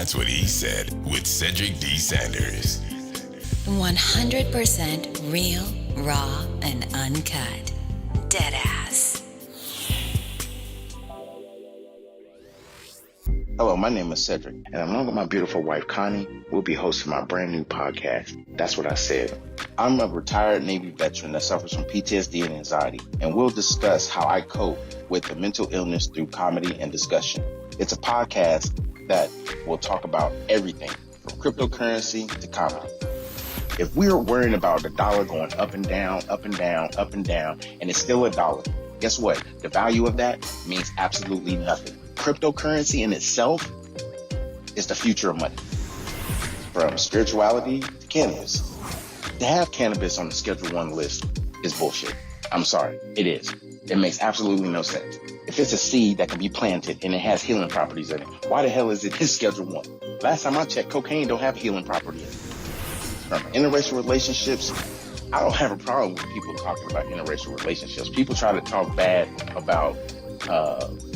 That's What He Said with Cedric D. Sanders. 100% real, raw, and uncut. Deadass. Hello, my name is Cedric, and along with my beautiful wife, Connie, we'll be hosting my brand new podcast, That's What I Said. I'm a retired Navy veteran that suffers from PTSD and anxiety, and we'll discuss how I cope with the mental illness through comedy and discussion. It's a podcast that will talk about everything from cryptocurrency to comedy. If we're worrying about the dollar going up and down, up and down, up and down, and it's still a dollar, guess what? The value of that means absolutely nothing. Cryptocurrency in itself is the future of money. From spirituality to cannabis. To have cannabis on the Schedule 1 list is bullshit. I'm sorry, it is. It makes absolutely no sense. If it's a seed that can be planted and it has healing properties in it, why the hell is it in Schedule 1? Last time I checked, cocaine don't have healing property in it. From interracial relationships, I don't have a problem with people talking about interracial relationships. People try to talk bad about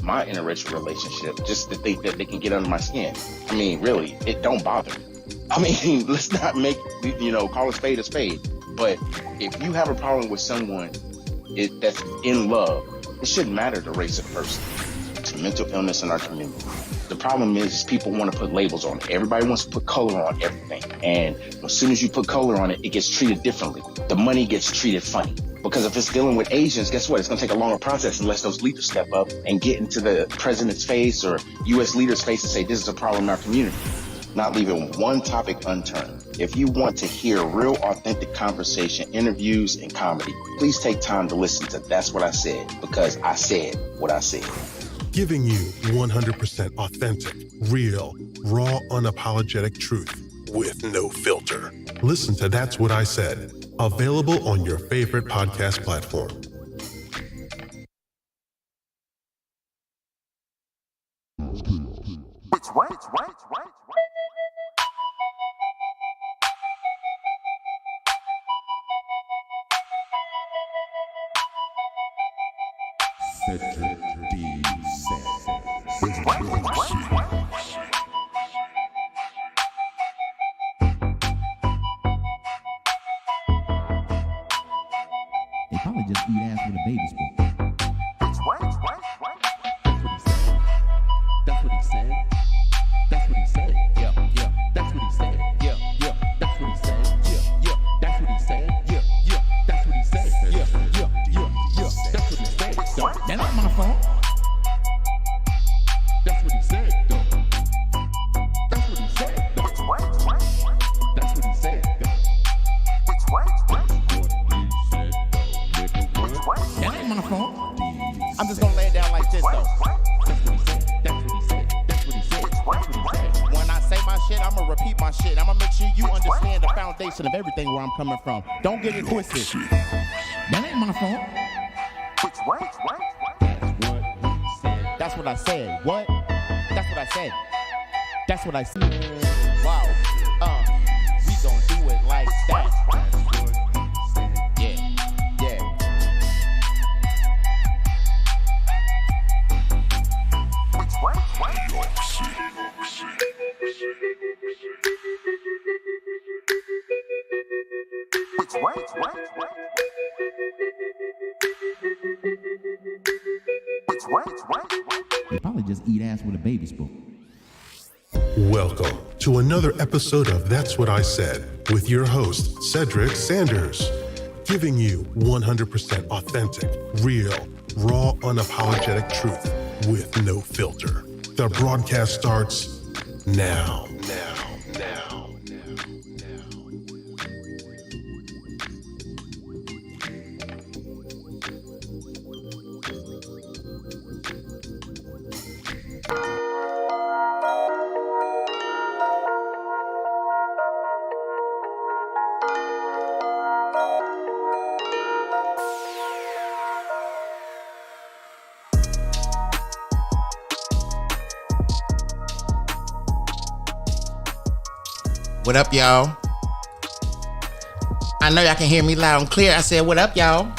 my interracial relationship just to think that they can get under my skin. I mean, really, it don't bother me. I mean, let's not make, call a spade a spade. But if you have a problem with someone that's in love, it shouldn't matter the race of the person. It's mental illness in our community. The problem is people want to put labels on it. Everybody wants to put color on everything. And as soon as you put color on it, it gets treated differently. The money gets treated funny. Because if it's dealing with Asians, guess what? It's going to take a longer process unless those leaders step up and get into the president's face or U.S. leaders' face and say, this is a problem in our community. Not leaving one topic unturned. If you want to hear real, authentic conversation, interviews, and comedy, please take time to listen to That's What I Said, because I said what I said. Giving you 100% authentic, real, raw, unapologetic truth with no filter. Listen to That's What I Said. Available on your favorite podcast platform. Which way? Cedric D. Sanders. Which way? They probably just eat ass with a baby spoon. Which way? That's what he said. That's what he said. Yeah. That's what he said. Yeah. That's what he said. Yeah. That's what he said. Yeah. That's what he said. Yeah. That's what he said. That ain't my fault. That's what he said. That's what he said. Which way? That's what he said. Which way? That ain't my fault. I'm just gonna lay it down like this though. That's what he said. That's what he said. That's what he said. That's what he said. When I say my shit, I'ma repeat my shit. I'ma make sure you understand the foundation of everything where I'm coming from. Don't get it twisted. That ain't my fault. Which way? That's what he said. That's what I said. What? That's what I said. That's what I said. Wow. We gon' do it like that. Yeah. Which way? Which way? Which way? They probably just eat ass with a baby spoon. Welcome to another episode of That's What I Said with your host, Cedric Sanders. Giving you 100% authentic, real, raw, unapologetic truth with no filter. The broadcast starts now. What up, y'all? I know y'all can hear me loud and clear. I said, what up, y'all?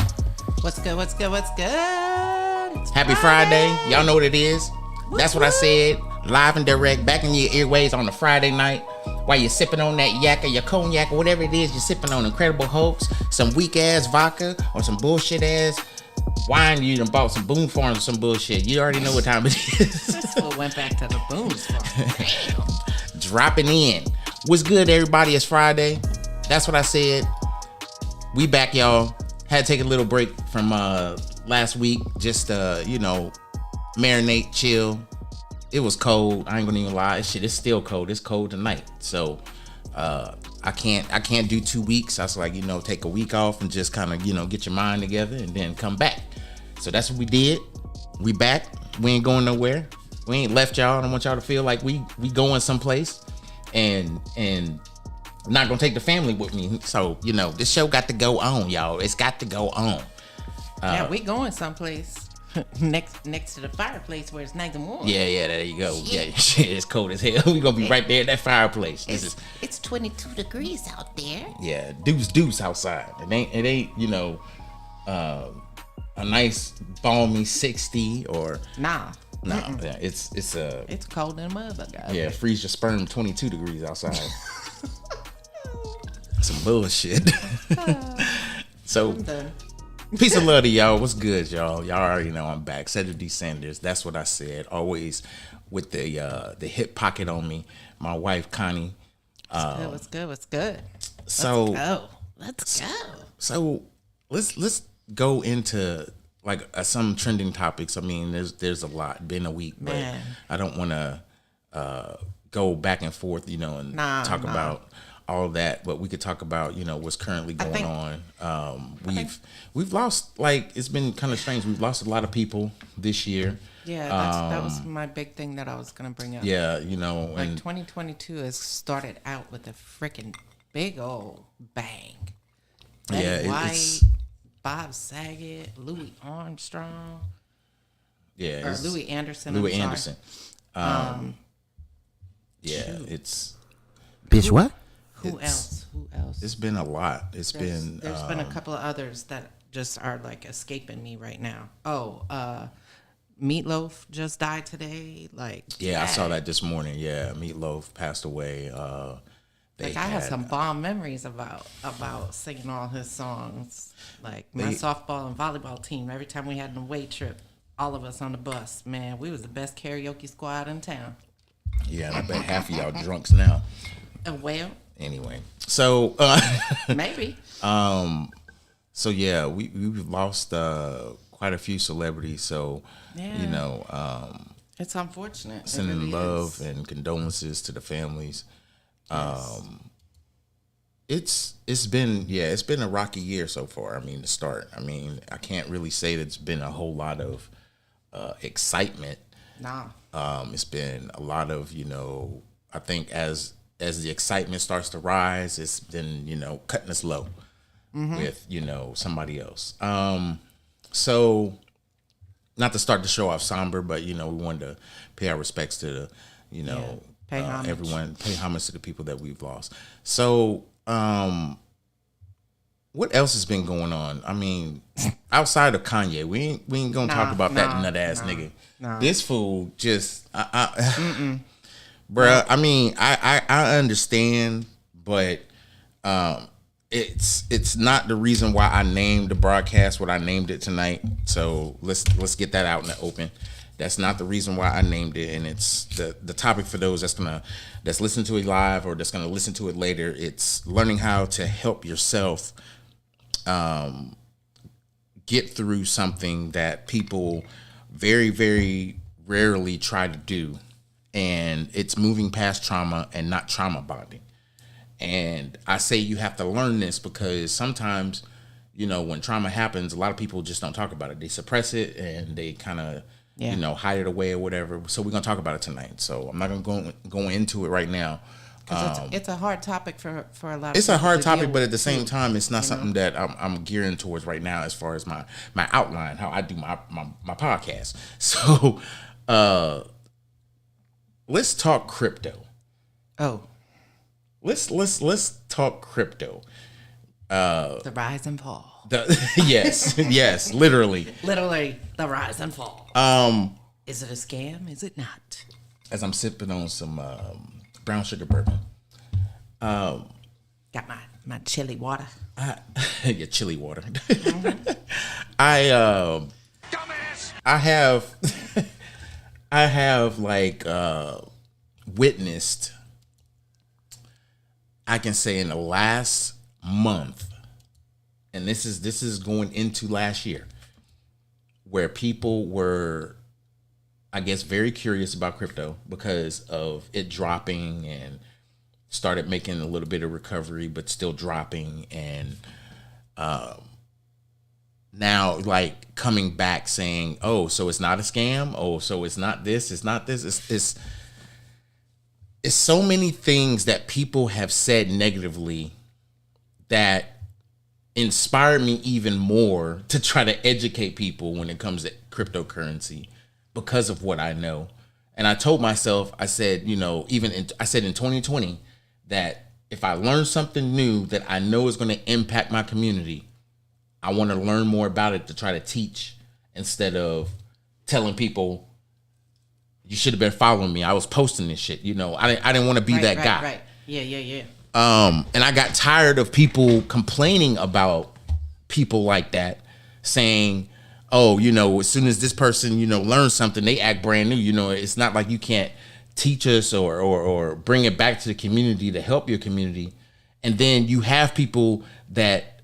What's good? It's Happy Friday. Y'all know what it is. That's what I said. live and direct, back in your earways on a Friday night, while you're sipping on that yak or your cognac or whatever it is, you're sipping on Incredible Hopes, some weak ass vodka or some bullshit ass wine. You done bought some Boone Farms or some bullshit. You already know what time it is. So went back to the Boone's Farm. Dropping in. What's good, everybody? It's Friday. That's what I said. We back, y'all. Had to take a little break from last week. Just marinate, chill. It was cold. I ain't gonna even lie. Shit, it's still cold. It's cold tonight. So I can't do 2 weeks. I was like, take a week off and just kind of, get your mind together and then come back. So that's what we did. We back. We ain't going nowhere. We ain't left y'all. I don't want y'all to feel like we going someplace and not gonna take the family with me. So, this show got to go on, y'all. It's got to go on. Yeah, we going someplace. next to the fireplace where it's nice and warm. Yeah, there you go. Yeah, shit, it's cold as hell. We gonna be right there at that fireplace. It's 22 degrees out there. Yeah, deuce outside. It ain't a nice balmy 60 or nah. Yeah, it's cold in the mother, guys. Yeah, freeze your sperm 22 degrees outside. Some bullshit. So I'm done. Peace and love to y'all. What's good, y'all? Y'all already know I'm back. Cedric D. Sanders. That's what I said. Always with the hip pocket on me. My wife, Connie. What's good? Let's go. So let's go into like some trending topics. I mean, there's a lot. Been a week, but Man. I don't want to go back and forth, and talk about all that, but we could talk about what's currently going on. We've lost, like, it's been kind of strange. We've lost a lot of people this year. Yeah, that was my big thing that I was gonna bring up. Yeah, like and 2022 has started out with a freaking big old bang. Yeah, Betty White, it's Bob Saget, Louis Armstrong, yeah, or Louis Anderson. Louis I'm Anderson. sorry. Yeah, it's Bitch, what? Who else? It's been a lot. There's been a couple of others that just are like escaping me right now. Meatloaf just died today. Like, yeah, I saw that this morning. Yeah, Meatloaf passed away. I have some bomb memories about singing all his songs. Like my softball and volleyball team. Every time we had an away trip, all of us on the bus, man, we was the best karaoke squad in town. Yeah, and I bet half of y'all drunks now. Well. Anyway, so maybe. So yeah, we've lost quite a few celebrities. So yeah. It's unfortunate. Sending really love and condolences to the families. Yes. It's been a rocky year so far. I mean, to start. I mean, I can't really say that it's been a whole lot of excitement. Nah. It's been a lot of, I think as the excitement starts to rise, it's been, cutting us low with, somebody else. So not to start the show off somber, but, we wanted to pay our respects to the, pay homage. Everyone, pay homage to the people that we've lost. So, what else has been going on? I mean, outside of Kanye, we ain't gonna talk about that nut ass nigga. Nah. This fool just, bruh. I mean, I understand, but it's not the reason why I named the broadcast what I named it tonight. So let's get that out in the open. That's not the reason why I named it, and it's the topic for those that's listening to it live or that's gonna listen to it later. It's learning how to help yourself get through something that people very, very rarely try to do, and it's moving past trauma and not trauma bonding. And I say you have to learn this because sometimes, when trauma happens, a lot of people just don't talk about it. They suppress it and they kind of hide it away or whatever. So we're gonna talk about it tonight. So I'm not gonna go into it right now. It's a hard topic for a lot of people. It's a hard topic, but at the same time, it's not something that I'm gearing towards right now as far as my outline, how I do my podcast. So let's talk crypto. Oh. Let's talk crypto. The rise and fall. Yes, literally. Literally, the rise and fall. Is it a scam? Is it not? as I'm sipping on some brown sugar bourbon. Got my chili water. Your chili water. I have like witnessed, I can say in the last month, and this is going into last year, where people were, I guess, very curious about crypto because of it dropping and started making a little bit of recovery, but still dropping. And now like coming back saying, oh, so it's not a scam. Oh, so it's not this. It's not this. It's so many things that people have said negatively that inspired me even more to try to educate people when it comes to cryptocurrency because of what I know. And I told myself, I said, I said in 2020 that if I learn something new that I know is going to impact my community, I want to learn more about it to try to teach instead of telling people you should have been following me. I was posting this shit. I didn't want to be that guy. Right. Yeah. And I got tired of people complaining about people like that, saying, oh, as soon as this person, learns something, they act brand new. It's not like you can't teach us or bring it back to the community to help your community. And then you have people that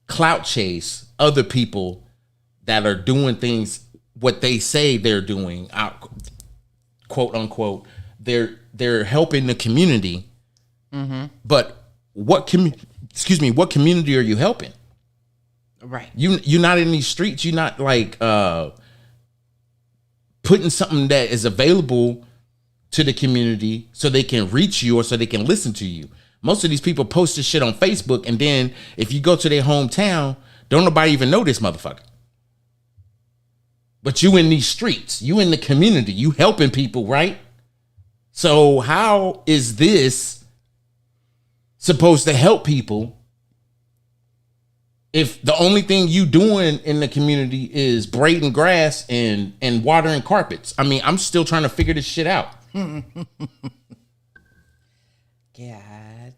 clout chase other people that are doing things what they say they're doing, quote unquote. They're helping the community. Mm-hmm. But what community are you helping? Right. You're not in these streets. You're not like putting something that is available to the community so they can reach you or so they can listen to you. Most of these people post this shit on Facebook, and then if you go to their hometown, don't nobody even know this motherfucker. But you in these streets, you in the community, you helping people, right? So how is this supposed to help people if the only thing you doing in the community is braiding grass and watering carpets? I mean, I'm still trying to figure this shit out. God damn.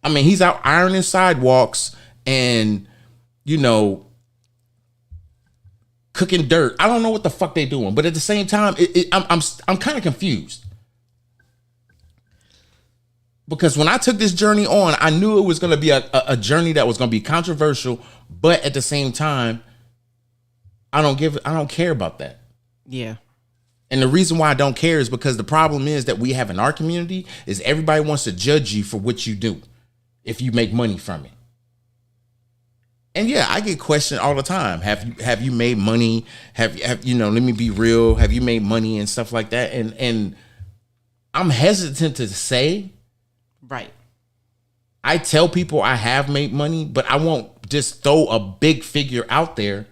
I mean, he's out ironing sidewalks and, cooking dirt. I don't know what the fuck they doing, but at the same time, I'm kind of confused. Because when I took this journey on, I knew it was going to be a journey that was going to be controversial, but at the same time, I don't care about that. Yeah. And the reason why I don't care is because the problem is that we have in our community is everybody wants to judge you for what you do if you make money from it. And yeah, I get questioned all the time. Have you made money? Have let me be real. Have you made money and stuff like that? And I'm hesitant to say. Right. I tell people I have made money, but I won't just throw a big figure out there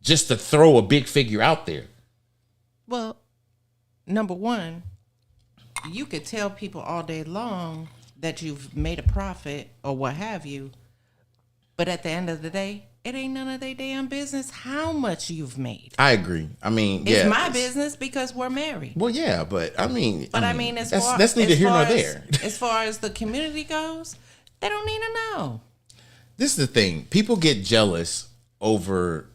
just to throw a big figure out there. Well, number one, you could tell people all day long that you've made a profit or what have you, but at the end of the day, it ain't none of their damn business how much you've made. I agree. I mean, it's my business because we're married. Well, yeah, but I mean, that's neither here nor there. As far as the community goes, they don't need to know. This is the thing. People get jealous over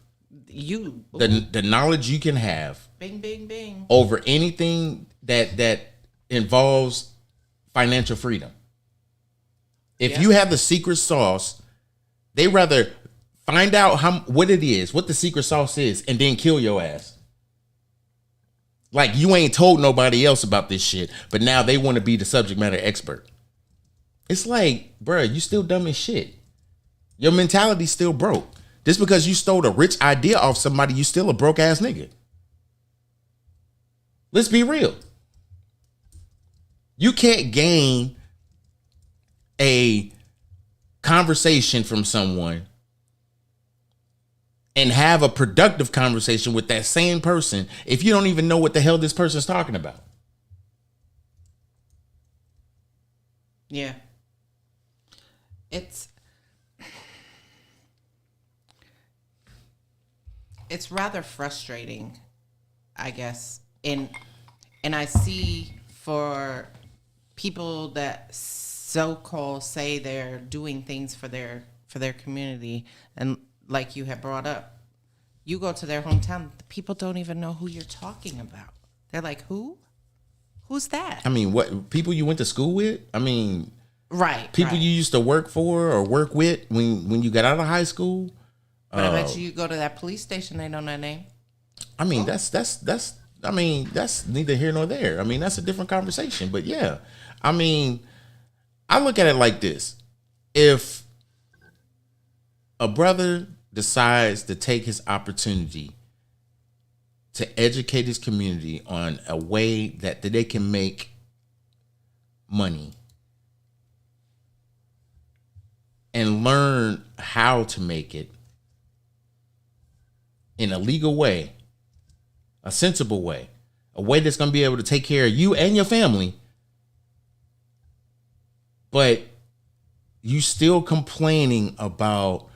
the knowledge you can have. Bing, bing, bing. Over anything that involves financial freedom. If you have the secret sauce, they rather find out what it is, what the secret sauce is, and then kill your ass. Like you ain't told nobody else about this shit, but now they want to be the subject matter expert. It's like, bruh, you still dumb as shit. Your mentality's still broke. Just because you stole a rich idea off somebody, you still a broke ass nigga. Let's be real. You can't gain a conversation from someone and have a productive conversation with that same person if you don't even know what the hell this person's talking about. Yeah. It's rather frustrating, I guess, and I see for people that so-called say they're doing things for their community, and like you had brought up, you go to their hometown, the people don't even know who you're talking about. They're like, who? Who's that? I mean, what people you went to school with? I mean, right. People you used to work for or work with when you got out of high school. But I bet you go to that police station, they know that name. I mean, that's I mean, that's neither here nor there. I mean, that's a different conversation. But yeah, I mean, I look at it like this. If a brother decides to take his opportunity to educate his community on a way that they can make money and learn how to make it in a legal way, a sensible way, a way that's going to be able to take care of you and your family, but you still complaining about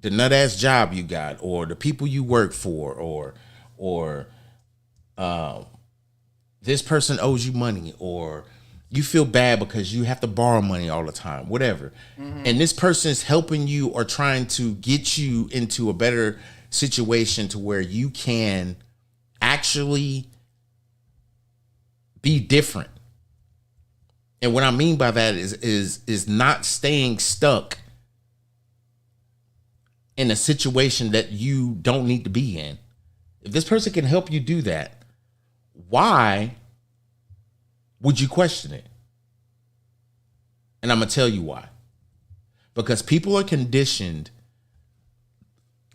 the nut ass job you got, or the people you work for, or this person owes you money, or you feel bad because you have to borrow money all the time, whatever. Mm-hmm. And this person's helping you or trying to get you into a better situation to where you can actually be different. And what I mean by that is not staying stuck in a situation that you don't need to be in. If this person can help you do that, why would you question it? And I'm going to tell you why. Because people are conditioned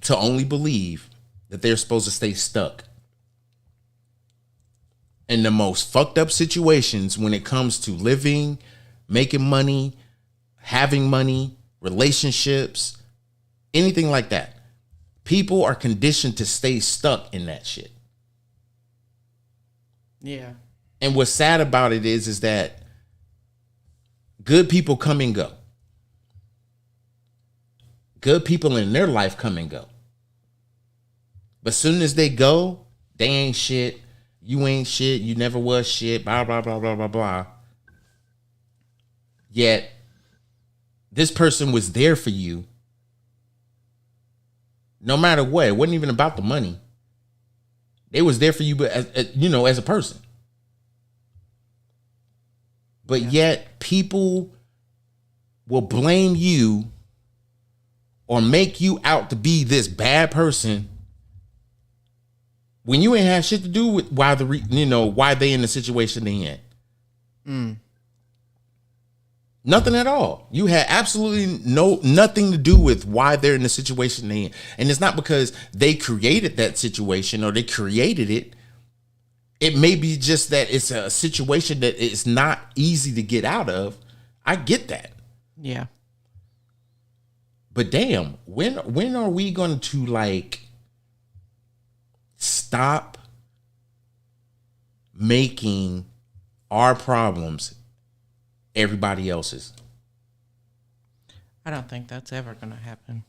to only believe that they're supposed to stay stuck in the most fucked up situations when it comes to living, making money, having money, relationships, anything like that. People are conditioned to stay stuck in that shit. Yeah. And what's sad about it is that good people come and go. Good people in their life come and go. But soon as they go, they ain't shit. You ain't shit. You never was shit. Blah, blah, blah, blah, blah, blah. Yet, this person was there for you no matter what. It wasn't even about the money. They was there for you, but as a person. But yet, people will blame you or make you out to be this bad person when you ain't have shit to do with why they in the situation they in. Nothing at all. You had absolutely nothing to do with why they're in the situation they in. And it's not because they created that situation or they created it. It may be just that it's a situation that it's not easy to get out of. I get that. Yeah. But damn, when are we going to stop making our problems everybody else's? I don't think that's ever going to happen.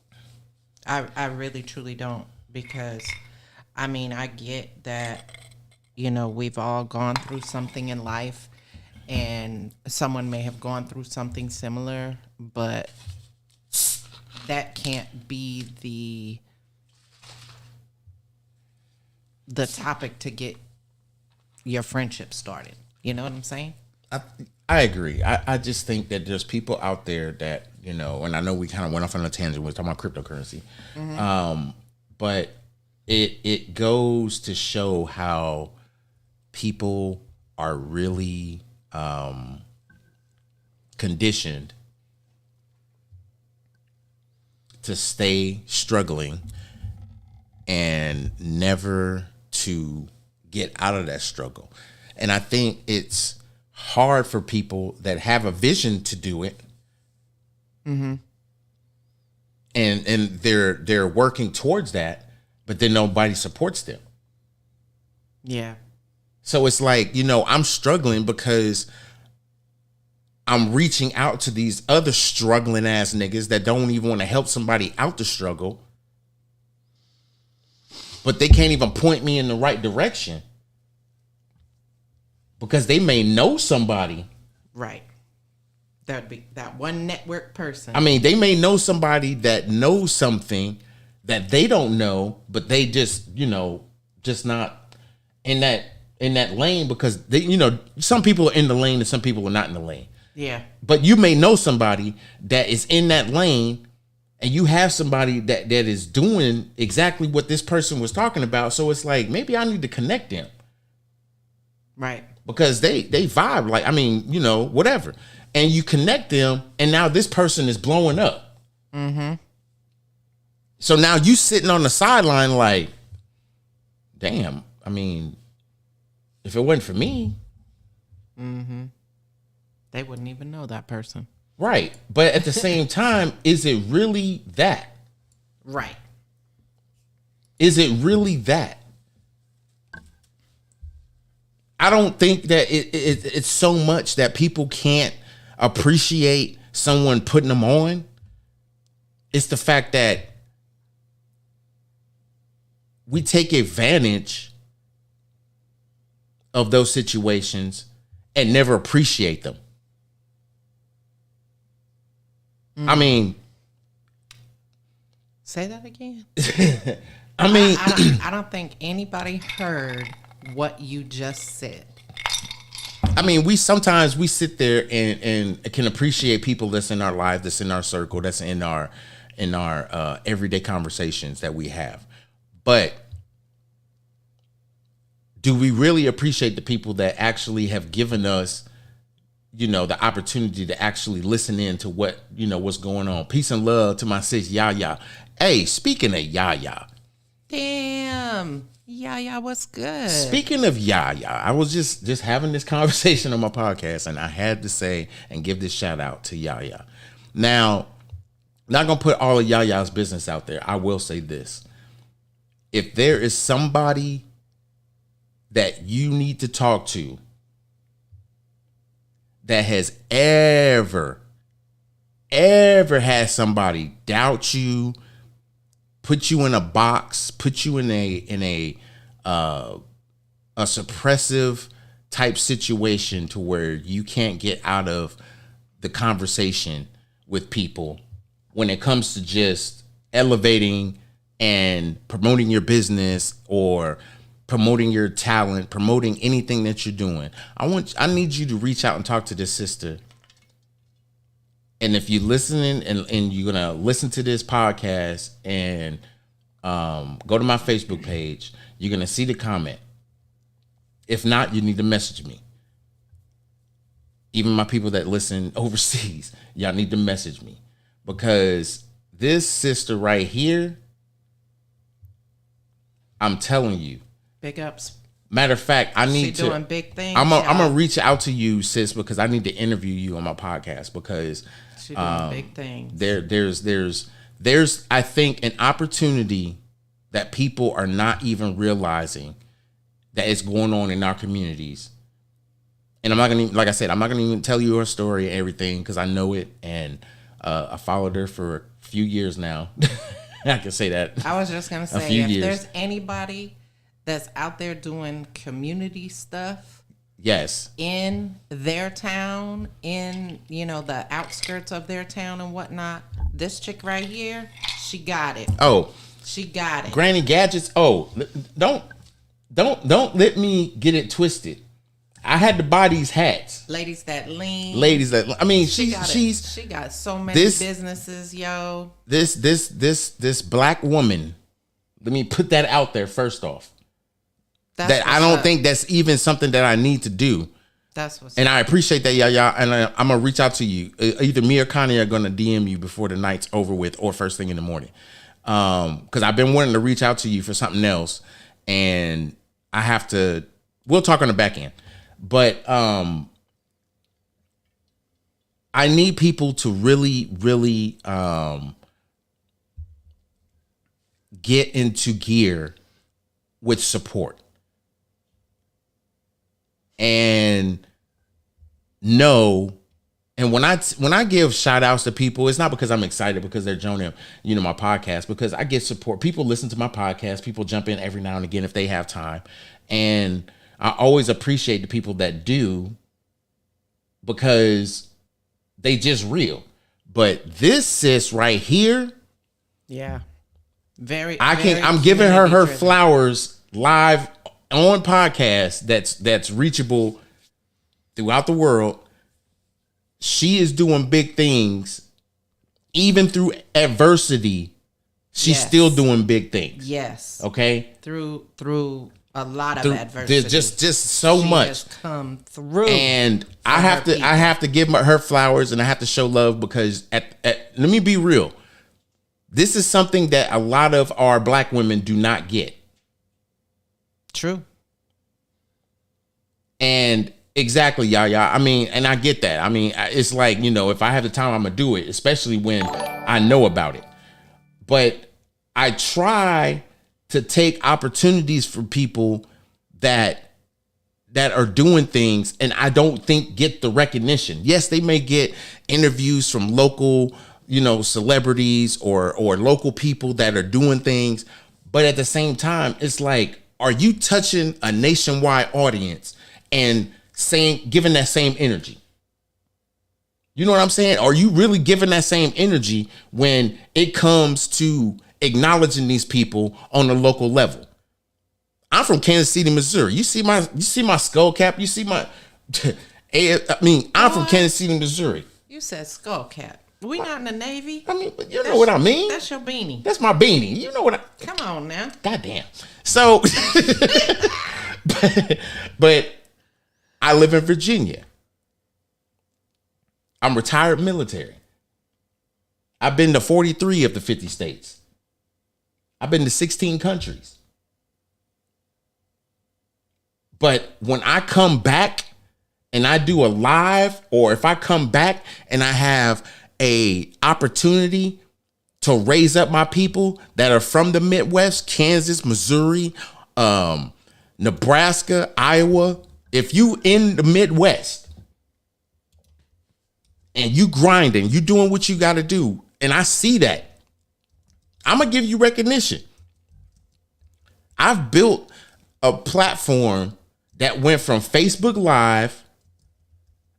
I really, truly don't, because, I mean, I get that, we've all gone through something in life, and someone may have gone through something similar, but that can't be the topic to get your friendship started. You know what I'm saying? I agree. I just think that there's people out there that, and I know we kind of went off on a tangent. We were talking about cryptocurrency. Mm-hmm. But it goes to show how people are really conditioned to stay struggling and never to get out of that struggle. And I think it's hard for people that have a vision to do it. Mm-hmm. And they're working towards that, but then nobody supports them. Yeah. So it's like, I'm struggling because I'm reaching out to these other struggling ass niggas that don't even want to help somebody out the struggle, but they can't even point me in the right direction. because they may know somebody. Right. That would be that one network person. I mean, they may know somebody that knows something that they don't know, but they just, just not in that lane, because they, some people are in the lane and some people are not in the lane. Yeah. But you may know somebody that is in that lane, and you have somebody that is doing exactly what this person was talking about. So it's like, maybe I need to connect them. Right. Because they vibe, like, I mean, whatever. And you connect them, and now this person is blowing up. Mm-hmm. So now you sitting on the sideline like, damn, I mean, if it wasn't for me. Mm-hmm. They wouldn't even know that person. Right. But at the same time, is it really that? Right. Is it really that? I don't think that it's so much that people can't appreciate someone putting them on. It's the fact that we take advantage of those situations and never appreciate them. I mean, say that again. I mean, I don't think anybody heard what you just said. I mean, we sometimes sit there and can appreciate people that's in our life, that's in our circle, that's in our everyday conversations that we have. But do we really appreciate the people that actually have given us, the opportunity to actually listen in to what, what's going on? Peace and love to my sis, Yaya. Hey, speaking of Yaya. Damn. Yaya, what's good? Speaking of Yaya, I was just having this conversation on my podcast, and I had to say and give this shout out to Yaya. Now, not going to put all of Yaya's business out there. I will say this. If there is somebody that you need to talk to that has ever had somebody doubt you, put you in a box, put you in a suppressive type situation to where you can't get out of the conversation with people when it comes to just elevating and promoting your business or promoting your talent, promoting anything that you're doing. I need you to reach out and talk to this sister. And if you're listening and you're going to listen to this podcast and go to my Facebook page, you're going to see the comment. If not, you need to message me. Even my people that listen overseas, y'all need to message me. Because this sister right here, I'm telling you. Big ups. Matter of fact, I need She doing big things. I'm gonna reach out to you, sis, because I need to interview you on my podcast, because she doing big things. There's I think an opportunity that people are not even realizing that is going on in our communities. And I'm not gonna, like I said, I'm not gonna even tell you her story and everything, because I know it, and I followed her for a few years now. I can say that. I was just gonna say, if there's anybody that's out there doing community stuff, yes, in their town, in the outskirts of their town and whatnot, this chick right here, she got it. Oh, she got it. Granny Gadgets. Oh, don't let me get it twisted. I had to buy these hats. Ladies that lean. I mean, she got so many businesses, yo. This black woman. Let me put that out there first off. I don't think that's even something that I need to do. That's what's and I appreciate that, y'all. And I'm gonna reach out to you. Either me or Connie are gonna DM you before the night's over with, or first thing in the morning. Because I've been wanting to reach out to you for something else, and I have to. We'll talk on the back end, but I need people to really, really get into gear with support. And and when I give shout outs to people, it's not because I'm excited because they're joining, my podcast, because I get support. People listen to my podcast. People jump in every now and again if they have time. And I always appreciate the people that do, because they just real. But this sis right here, yeah, very. I'm giving her flowers live on podcast. That's reachable throughout the world. She is doing big things, even through adversity. She's still doing big things. Yes. Okay. Through a lot of adversity. There's just so much has come through. And I have to give her flowers, and I have to show love, because let me be real. This is something that a lot of our black women do not get. True. And exactly, Yaya. I mean, and I get that. I mean, it's like, if I have the time, I'm gonna do it, especially when I know about it. But I try to take opportunities for people that are doing things, and I don't think get the recognition. Yes, they may get interviews from local, celebrities or local people that are doing things, but at the same time, it's like, are you touching a nationwide audience and giving that same energy? You know what I'm saying? Are you really giving that same energy when it comes to acknowledging these people on a local level? I'm from Kansas City, Missouri. You see my skull cap? You see my I'm from Kansas City, Missouri. You said skull cap. We not in the Navy. I mean, but you know what I mean? That's your beanie. That's my beanie. You know what Come on now. Goddamn. So but I live in Virginia. I'm retired military. I've been to 43 of the 50 states. I've been to 16 countries. But when I come back and I do a live, or if I come back and I have a opportunity to raise up my people that are from the Midwest, Kansas, Missouri, Nebraska, Iowa, if you in the Midwest and you grinding, you doing what you got to do, and I see that, I'm going to give you recognition. I've built a platform that went from Facebook Live.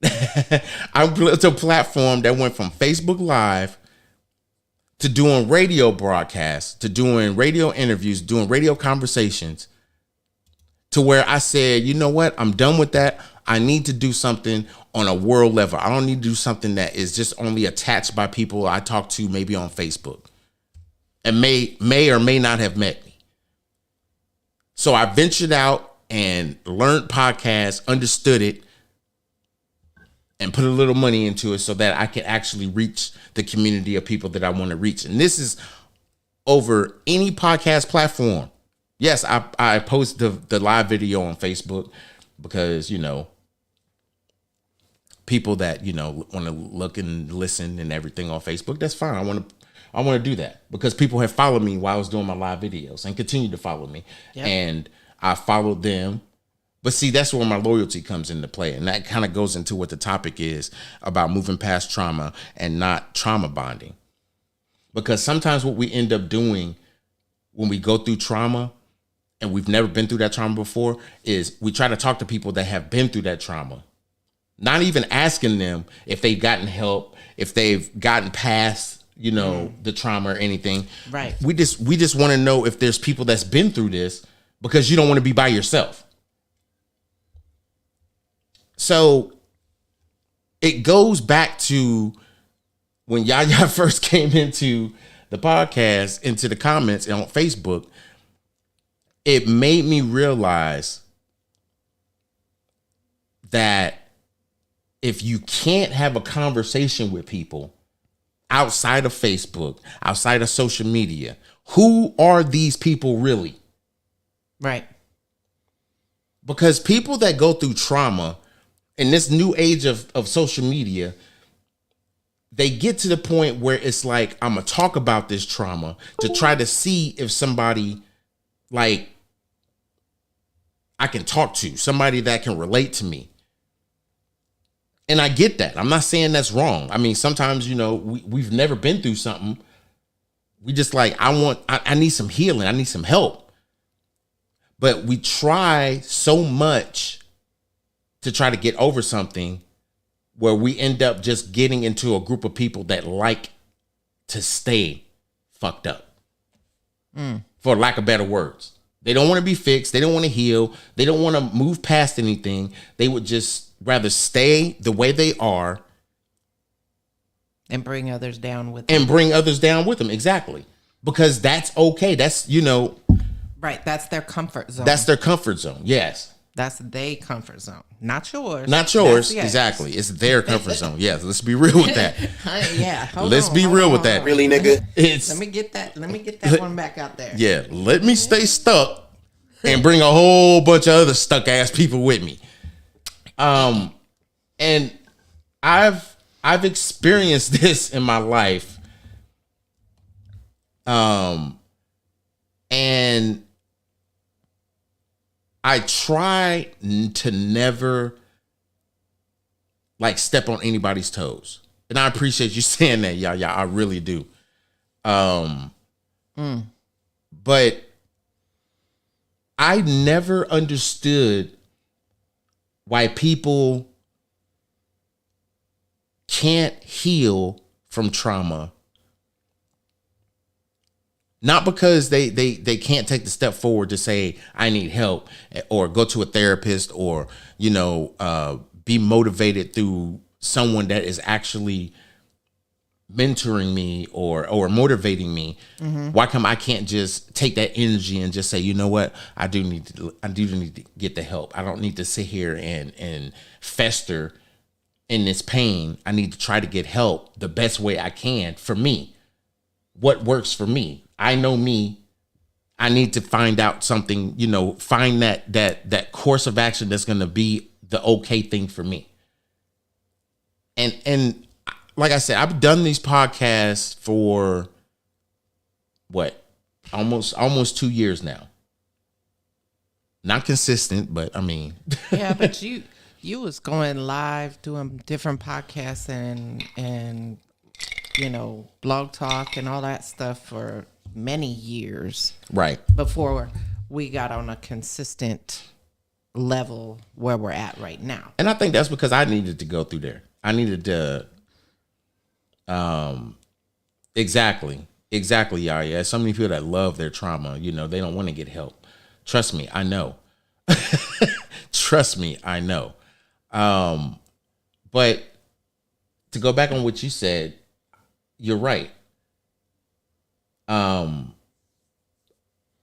I built a platform that went from Facebook Live to doing radio broadcasts, to doing radio interviews, doing radio conversations, to where I said, you know what? I'm done with that. I need to do something on a world level. I don't need to do something that is just only attached by people I talk to maybe on Facebook and may or may not have met me. So I ventured out and learned podcasts, understood it, and put a little money into it so that I could actually reach the community of people that I want to reach. And this is over any podcast platform. Yes, I post the live video on Facebook because, people that, want to look and listen and everything on Facebook, that's fine. I want to do that because people have followed me while I was doing my live videos and continue to follow me. Yep. And I followed them. But see, that's where my loyalty comes into play. And that kind of goes into what the topic is about moving past trauma and not trauma bonding. Because sometimes what we end up doing when we go through trauma and we've never been through that trauma before is we try to talk to people that have been through that trauma. Not even asking them if they've gotten help, if they've gotten past, the trauma or anything. Right. We just want to know if there's people that's been through this because you don't want to be by yourself. So it goes back to when Yaya first came into the podcast, into the comments and on Facebook. It made me realize that if you can't have a conversation with people outside of Facebook, outside of social media, who are these people really? Right. Because people that go through trauma in this new age of social media, they get to the point where it's like, I'm going to talk about this trauma to try to see if somebody I can talk to, somebody that can relate to me. And I get that. I'm not saying that's wrong. I mean, sometimes, we've never been through something. We just I need some healing. I need some help. But we try so much to try to get over something where we end up just getting into a group of people that like to stay fucked up. For lack of better words. They don't want to be fixed. They don't want to heal. They don't want to move past anything. They would just rather stay the way they are. And bring others down with them. And bring others down with them. Exactly. Because that's okay. That's, Right. That's their comfort zone. That's their comfort zone. Yes. That's their comfort zone. Not yours. Not yours. Exactly. It's their comfort zone. Yes. Let's be real with that. Let's be real with that. Really, nigga? Let me get that one back out there. Yeah. Let me stay stuck and bring a whole bunch of other stuck ass people with me. And I've experienced this in my life. And I try to never step on anybody's toes. And I appreciate you saying that, y'all. I really do. But I never understood why people can't heal from trauma. Not because they can't take the step forward to say, I need help, or go to a therapist, or, be motivated through someone that is actually mentoring me or motivating me. Why come I can't just take that energy and just say, you know what? I do need to get the help. I don't need to sit here and fester in this pain. I need to try to get help the best way I can for me. What works for me? I know me. I need to find out something, find that course of action that's going to be the okay thing for me. And like I said, I've done these podcasts for almost 2 years now. Not consistent, but I mean. Yeah, but you was going live doing different podcasts and Blog Talk and all that stuff for many years, right, before we got on a consistent level where we're at right now. And I think that's because I needed to go through there. I needed to exactly y'all. Yeah, so many people that love their trauma, they don't want to get help. Trust me, I know. Trust me, I know. But to go back on what you said, you're right. I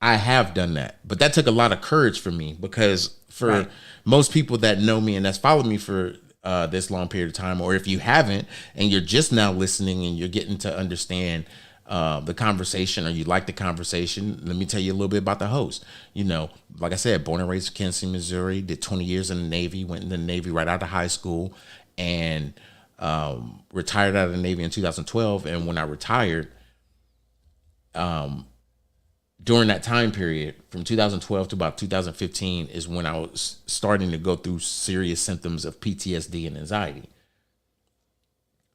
have done that, but that took a lot of courage for me, because for most people that know me and that's followed me for this long period of time, or if you haven't and you're just now listening and you're getting to understand the conversation, or you like the conversation, let me tell you a little bit about the host. Like I said, born and raised in Kansas City, Missouri, did 20 years in the Navy, went in the Navy right out of high school, and retired out of the Navy in 2012. And when I retired, during that time period from 2012 to about 2015 is when I was starting to go through serious symptoms of PTSD and anxiety.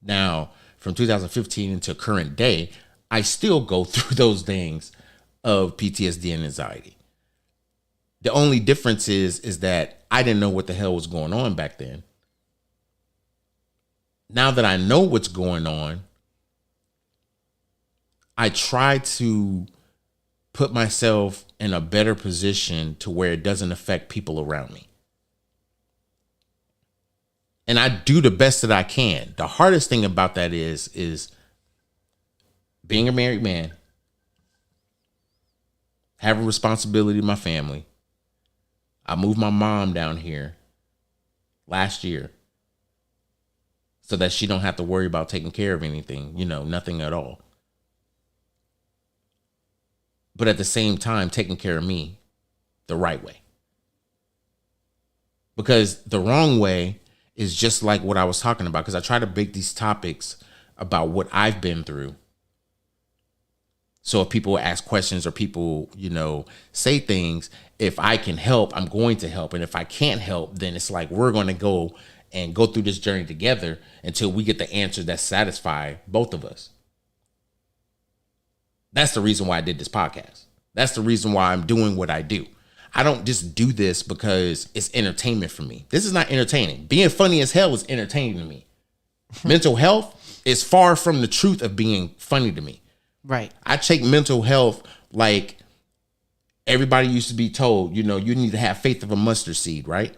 Now, from 2015 until current day, I still go through those things of PTSD and anxiety. The only difference is that I didn't know what the hell was going on back then. Now that I know what's going on, I try to put myself in a better position to where it doesn't affect people around me. And I do the best that I can. The hardest thing about that is being a married man, having responsibility to my family. I moved my mom down here last year so that she don't have to worry about taking care of anything, nothing at all. But at the same time, taking care of me the right way. Because the wrong way is just like what I was talking about, because I try to break these topics about what I've been through. So if people ask questions or people, say things, if I can help, I'm going to help. And if I can't help, then it's like we're going to go through this journey together until we get the answer that satisfies both of us. That's the reason why I did this podcast. That's the reason why I'm doing what I do. I don't just do this because it's entertainment for me. This is not entertaining. Being funny as hell is entertaining to me. Mental health is far from the truth of being funny to me. Right. I take mental health like everybody used to be told, you need to have faith of a mustard seed, right?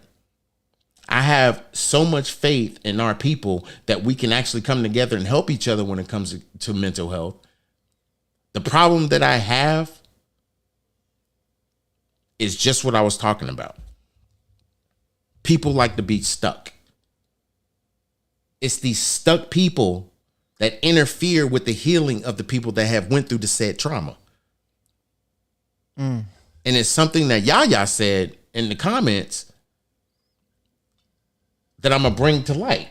I have so much faith in our people that we can actually come together and help each other when it comes to mental health. The problem that I have is just what I was talking about. People like to be stuck. It's these stuck people that interfere with the healing of the people that have went through the said trauma. And it's something that Yaya said in the comments that I'm going to bring to light.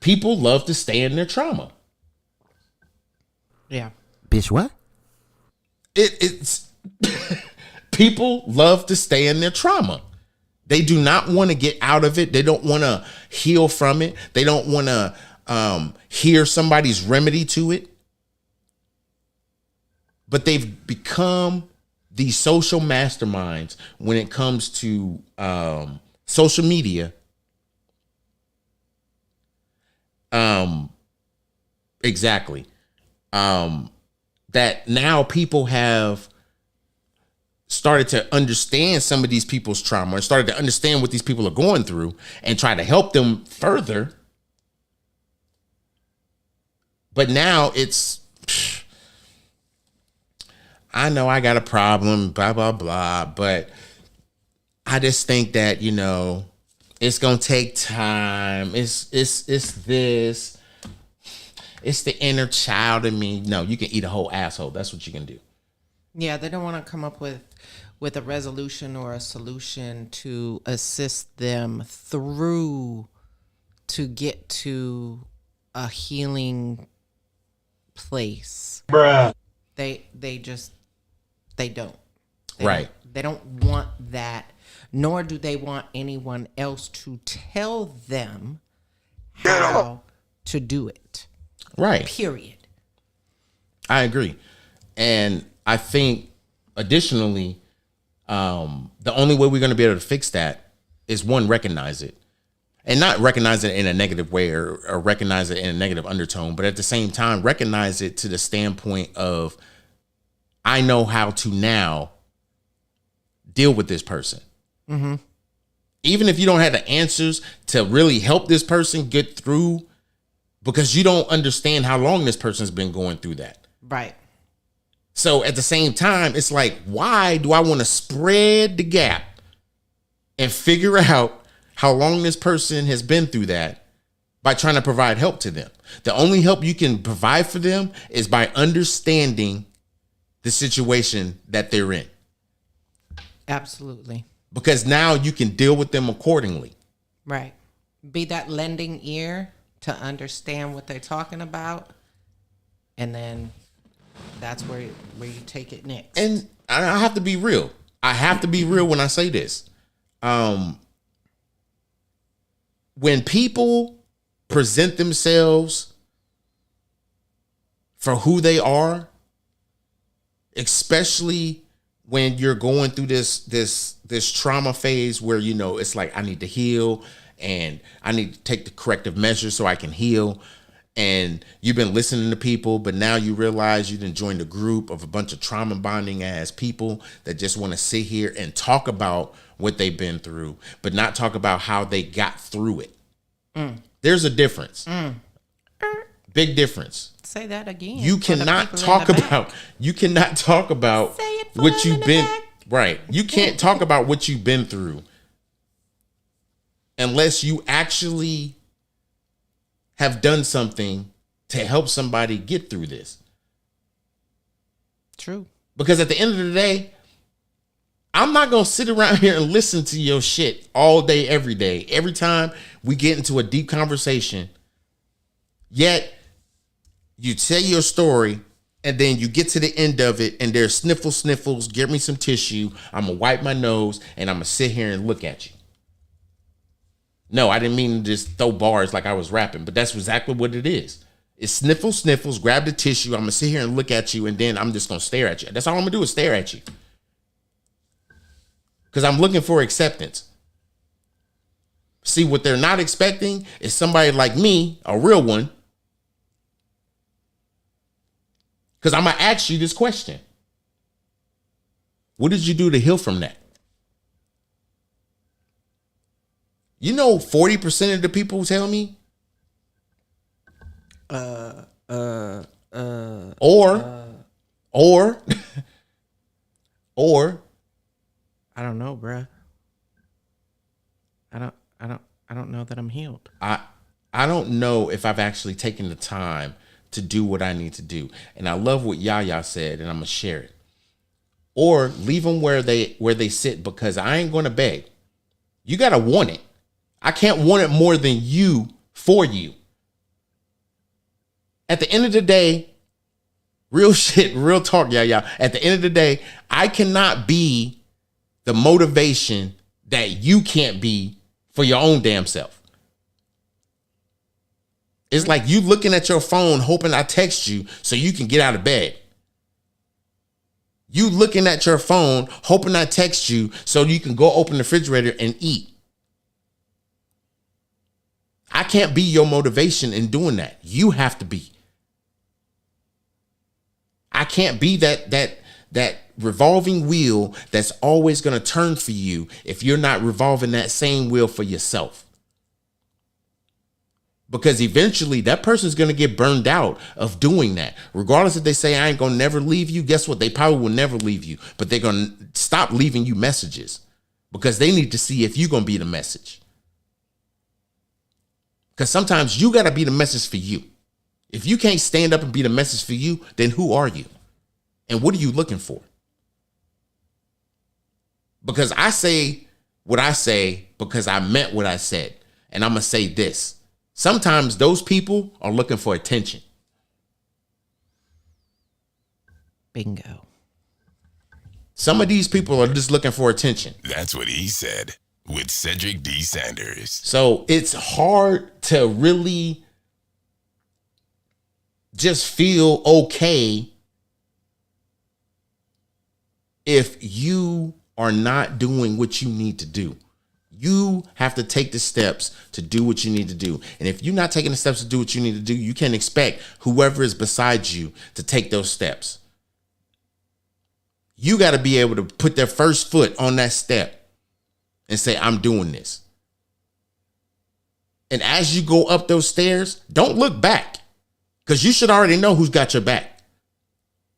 People love to stay in their trauma. Yeah. Bitch, what? It's people love to stay in their trauma. They do not want to get out of it. They don't want to heal from it. They don't want to hear somebody's remedy to it. But they've become these social masterminds when it comes to social media. Exactly. That now people have started to understand some of these people's trauma and started to understand what these people are going through and try to help them further. But now it's, I know I got a problem, blah, blah, blah. But I just think that, it's going to take time. It's this. It's the inner child in me. No, you can eat a whole asshole. That's what you can do. Yeah, they don't want to come up with a resolution or a solution to assist them through to get to a healing place. Bruh. They don't. Right. They don't want that, nor do they want anyone else to tell them how to do it. Right. Period. I agree. And I think additionally, the only way we're going to be able to fix that is one, recognize it. And not recognize it in a negative way or recognize it in a negative undertone, but at the same time, recognize it to the standpoint of, I know how to now deal with this person. Mm-hmm. Even if you don't have the answers to really help this person get through, because you don't understand how long this person's been going through that. Right. So at the same time, it's like, why do I want to spread the gap and figure out how long this person has been through that by trying to provide help to them? The only help you can provide for them is by understanding the situation that they're in. Absolutely. Because now you can deal with them accordingly. Right. Be that lending ear to understand what they're talking about. And then that's where you take it next. And I have to be real. I have to be real when I say this. When people present themselves for who they are, especially when you're going through this trauma phase where, it's like, I need to heal and I need to take the corrective measures so I can heal. And you've been listening to people, but now you realize you didn't join the group of a bunch of trauma bonding ass people that just want to sit here and talk about what they've been through, but not talk about how they got through it. There's a difference. Big difference. Say that again. You cannot talk about what you've been right. You can't talk about what you've been through unless you actually have done something to help somebody get through this. True. Because at the end of the day, I'm not going to sit around here and listen to your shit all day, every day. Every time we get into a deep conversation, yet you tell your story and then you get to the end of it and there's sniffles, give me some tissue. I'm going to wipe my nose and I'm going to sit here and look at you. No, I didn't mean to just throw bars like I was rapping, but that's exactly what it is. It's sniffles, grab the tissue. I'm going to sit here and look at you, and then I'm just going to stare at you. That's all I'm going to do is stare at you. Because I'm looking for acceptance. See, what they're not expecting is somebody like me, a real one. Because I'm going to ask you this question. What did you do to heal from that? You know, 40% of the people tell me. Or I don't know, bruh. I don't know that I'm healed. I don't know if I've actually taken the time to do what I need to do. And I love what Yaya said, and I'm gonna share it. Or leave them where they sit, because I ain't gonna beg. You gotta want it. I can't want it more than you for you. At the end of the day, real shit, real talk, Yaya. At the end of the day, I cannot be the motivation that you can't be for your own damn self. It's like you looking at your phone hoping I text you so you can get out of bed. You looking at your phone hoping I text you so you can go open the refrigerator and eat. I can't be your motivation in doing that. You have to be. I can't be that revolving wheel that's always going to turn for you if you're not revolving that same wheel for yourself. Because eventually that person's going to get burned out of doing that. Regardless if they say, I ain't going to never leave you, guess what? They probably will never leave you, but they're going to stop leaving you messages because they need to see if you're going to be the message. Because sometimes you got to be the message for you. If you can't stand up and be the message for you, then who are you? And what are you looking for? Because I say what I say because I meant what I said. And I'm going to say this. Sometimes those people are looking for attention. Bingo. Some of these people are just looking for attention. That's what he said with Cedric D. Sanders. So it's hard to really just feel okay if you are not doing what you need to do. You have to take the steps to do what you need to do. And if you're not taking the steps to do what you need to do, you can't expect whoever is beside you to take those steps. You got to be able to put their first foot on that step and say, I'm doing this. And as you go up those stairs, don't look back, because you should already know who's got your back.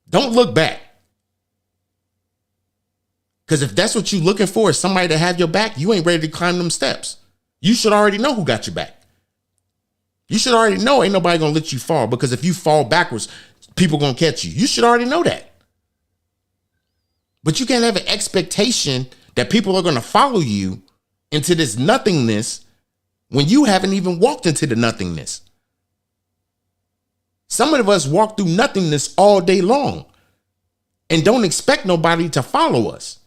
Don't look back. Because if that's what you're looking for, is somebody to have your back, you ain't ready to climb them steps. You should already know who got your back. You should already know ain't nobody going to let you fall, because if you fall backwards, people going to catch you. You should already know that. But you can't have an expectation that people are going to follow you into this nothingness when you haven't even walked into the nothingness. Some of us walk through nothingness all day long and don't expect nobody to follow us.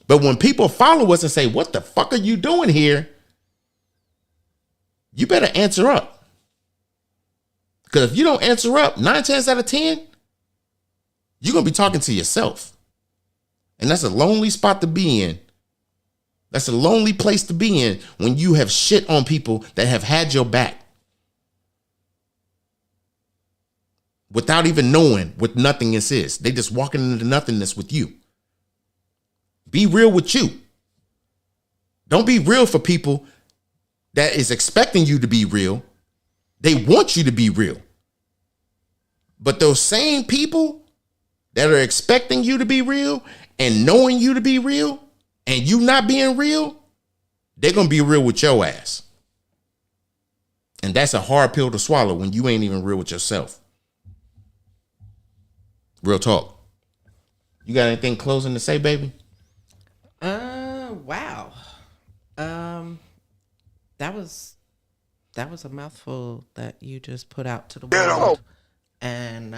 But when people follow us and say, what the fuck are you doing here? You better answer up. Because if you don't answer up, 9 times out of 10, you're going to be talking to yourself. And that's a lonely spot to be in. That's a lonely place to be in when you have shit on people that have had your back without even knowing what nothingness is. They just walking into nothingness with you. Be real with you. Don't be real for people that is expecting you to be real. They want you to be real. But those same people that are expecting you to be real and knowing you to be real and you not being real, they're going to be real with your ass. And that's a hard pill to swallow when you ain't even real with yourself. Real talk. You got anything closing to say, baby? Wow. That was a mouthful that you just put out to the world. And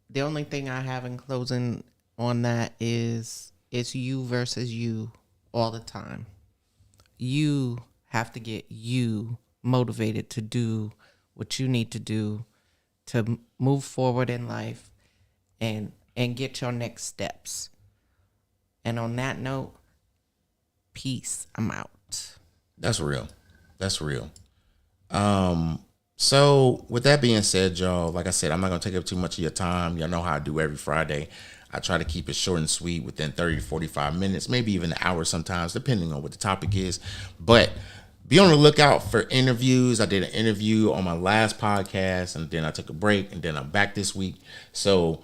the only thing I have in closing on that is it's you versus you all the time. You have to get you motivated to do what you need to do to move forward in life. And and get your next steps. And on that note, peace. I'm out. That's real. That's real. So with that being said, y'all, like I said, I'm not gonna take up too much of your time. Y'all know how I do every Friday. I try to keep it short and sweet, within 30 to 45 minutes, maybe even an hour sometimes, depending on what the topic is. But be on the lookout for interviews. I did an interview on my last podcast, and then I took a break, and then I'm back this week. So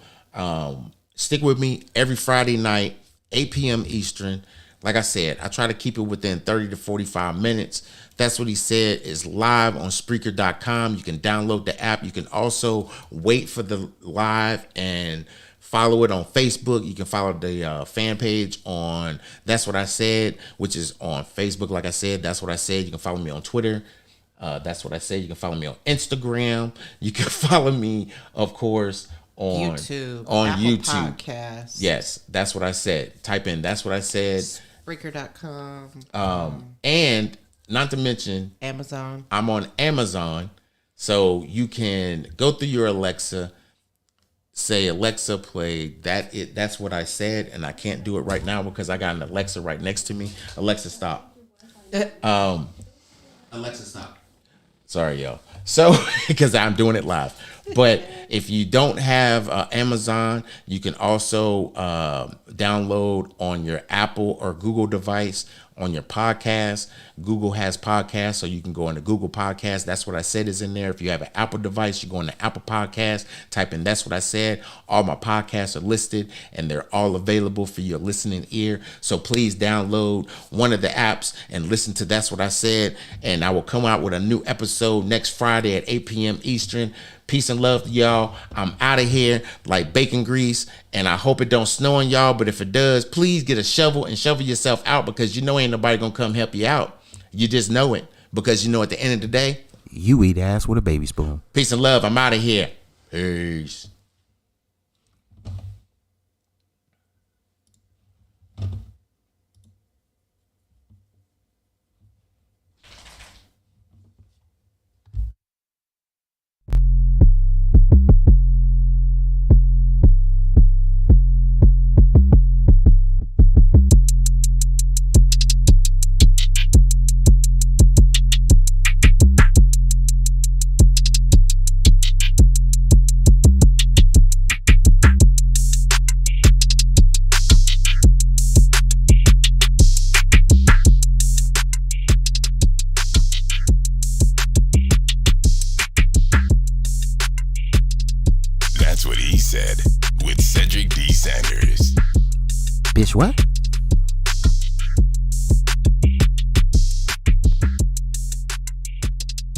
stick with me every Friday night, 8 p.m. Eastern. Like I said, I try to keep it within 30 to 45 minutes. That's What He Said is live on Spreaker.com. You can download the app. You can also wait for the live and follow it on Facebook. You can follow the fan page on That's What I Said, which is on Facebook. Like I said, That's What I Said. You can follow me on Twitter. That's What I Said. You can follow me on Instagram. You can follow me, of course, on YouTube. On Apple YouTube. Podcasts. Yes, That's What I Said. Type in That's What I Said. Spreaker.com. And not to mention Amazon. I'm on Amazon. So you can go through your Alexa, say, Alexa, play That's What I Said. And I can't do it right now because I got an Alexa right next to me. Alexa, stop. Alexa, stop. Sorry, y'all. So, because I'm doing it live. But if you don't have Amazon, you can also download on your Apple or Google device on your podcast. Google has podcasts, so you can go into Google Podcasts. That's What I Said is in there. If you have an Apple device, you go into Apple Podcasts, type in That's What I Said. All my podcasts are listed, and they're all available for your listening ear. So please download one of the apps and listen to That's What I Said. And I will come out with a new episode next Friday at 8 p.m. Eastern. Peace and love to y'all. I'm out of here like bacon grease, and I hope it don't snow on y'all, but if it does, please get a shovel and shovel yourself out, because you know ain't nobody gonna come help you out. You just know it, because you know at the end of the day, you eat ass with a baby spoon. Peace and love. I'm out of here. Peace. That's What He Said with Cedric D. Sanders. Bitch, what?